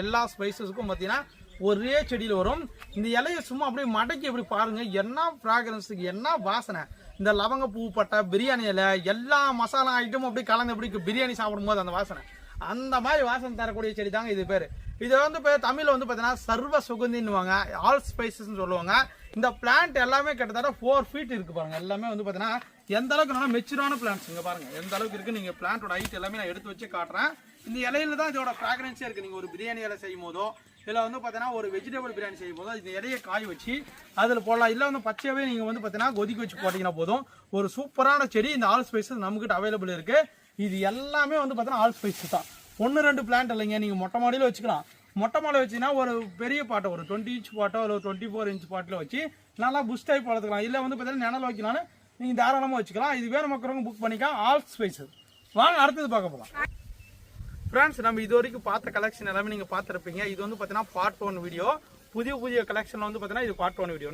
எல்லா ஸ்பைசஸ்க்கும் பார்த்தீங்கன்னா ஒரே செடியில் வரும். இந்த இலையை சும்மா அப்படியே மடக்கி எப்படி பாருங்க, என்ன ஃப்ராக்ரன்ஸுக்கு, என்ன வாசனை. இந்த லவங்க பூ பட்டை, பிரியாணி இலை, எல்லா மசாலா ஐட்டமும் அப்படியே கலந்து எப்படி பிரியாணி சாப்பிடும்போது அந்த வாசனை, அந்த மாதிரி வாசனை தரக்கூடிய செடி தாங்க இது பேர். இது வந்து இப்போ தமிழில் வந்து பார்த்தீங்கன்னா சர்வ சுகந்தின்னுவாங்க, ஆல் ஸ்பைசஸ்ன்னு சொல்லுவாங்க. இந்த பிளான்ட் எல்லாமே கிட்டத்தட்ட 4 feet இருக்கு பாருங்க. எல்லாமே வந்து பார்த்தீங்கன்னா எந்த அளவுக்கு நல்லா மெச்சூரான பிளான்ட்ஸ் இங்கே பாருங்க எந்த அளவுக்கு இருக்கு. நீங்கள் பிளான்ட்டோட ஹைட் எல்லாமே நான் எடுத்து வச்சு காட்டுறேன். இந்த இலையில தான் இதோட ஃப்ராக்ரன்ஸே இருக்குது. நீங்கள் ஒரு பிரியாணி இலை செய்யும் போதோ இதில் வந்து பார்த்தீங்கன்னா ஒரு வெஜிடபிள் பிரியாணி செய்யும் போதோ இந்த இலையை காய வச்சு அதில் போடலாம். இல்லை வந்து பச்சையாகவே நீங்கள் வந்து பார்த்தீங்கன்னா கொதிக்க வச்சு போட்டிங்கன்னா போதும். ஒரு சூப்பரான செடி இந்த ஆல் ஸ்பைசஸ் நம்மகிட்ட அவைலபிள் இருக்குது. இது எல்லாமே வந்து பார்த்தீங்கன்னா ஆல் ஸ்பைசஸ் தான். 1-2 பிளான்ட் இல்லைங்க, நீங்கள் மொட்டை மாடியில் வச்சுக்கலாம். மொட்டை மாடியில் வச்சுன்னா ஒரு பெரிய பாட்டை ஒரு 20 inch பாட்டோ இல்லை 24 inch பாட்டில் வச்சு நல்லா புஷ் டைப் வளர்த்துக்கலாம். இல்லை வந்து பார்த்தீங்கன்னா நிழல் வைக்கலான்னு நீங்கள் தாராளமாக வச்சுக்கலாம். இது வேணும் மக்களவங்க புக் பண்ணிக்கலாம். All spices. வாங்க அடுத்தது பார்க்க போகலாம். ஃப்ரெண்ட்ஸ், நம்ம இது வரைக்கும் பார்த்த கலெக்ஷன் எல்லாமே நீங்கள் பார்த்துருப்பீங்க. இது வந்து பார்த்தீங்கன்னா பார்ட் 1 வீடியோ. புதிய கலெக்ஷன் வந்து பார்த்தீங்கன்னா இது பார்ட் 1 வீடியோ.